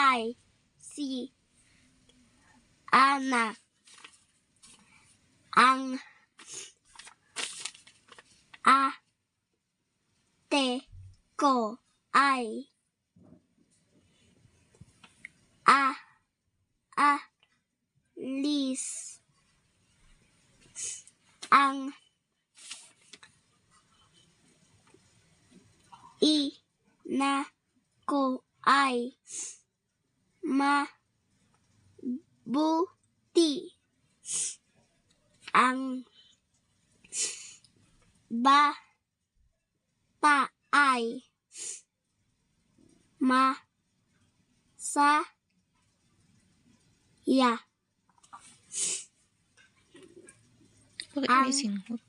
I si anak. Ang ate ko ay alis. Ang ina ko ay mabuti. Ang bata ay masaya. Bakit Ang may singhot?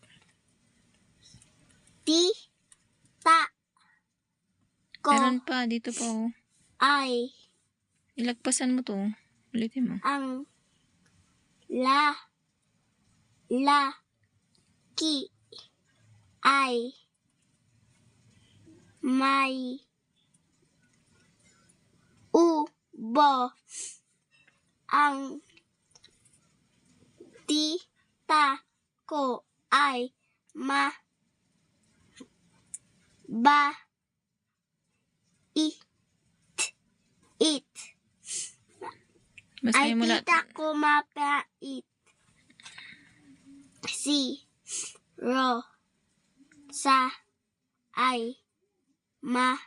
tita ko Meron pa, dito pa oh. ay Ilagpasan mo to. Ulitin mo. ang lalaki ay may ubo. Ang tita ko ay mabait. Basahin mo lahat. Tita ko mabait. Si Rosa ay masipag.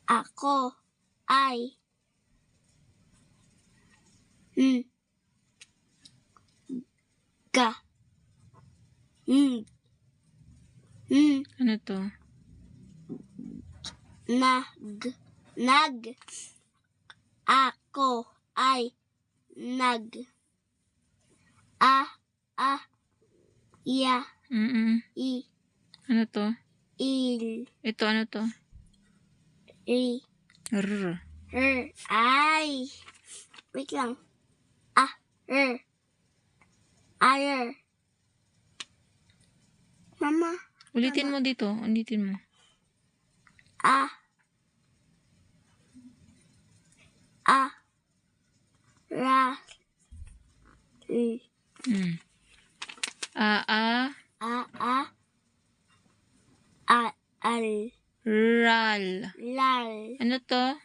Ako ay Ano to? Ako ay Ano to? il Ito, ano to? R. ay wait lang mama Ulitin mo dito. Ulitin mo. ra al Ral. lal Ano to?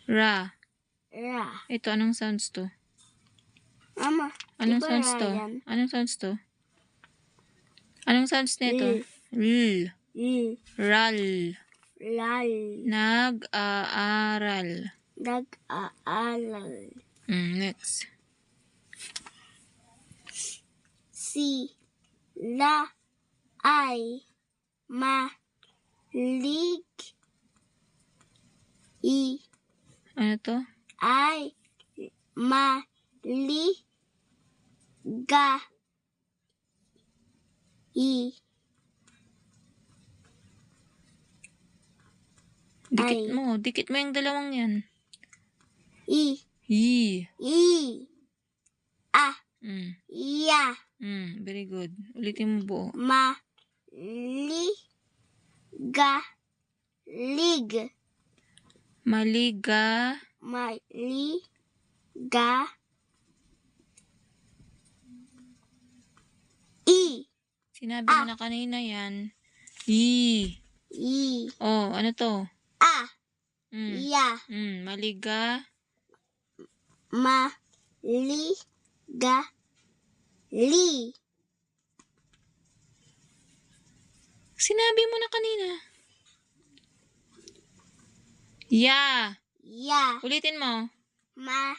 Ra. ra Ito, anong sounds to? mama Anong diba sounds to? yan? Anong sounds to? Anong sounds nito? L. Ral. lal Nag-aaral. nag-aaral Next. sila ay malig Ano to? ay Dikit mo. Dikit mo yung dalawang yan. i ya Very good. Ulitin mo buo. maligalig Maliga. Sinabi mo na kanina yan. Oh, ano to? ya Maliga. Sinabi mo na kanina. Ya. ya Ulitin mo. maligalig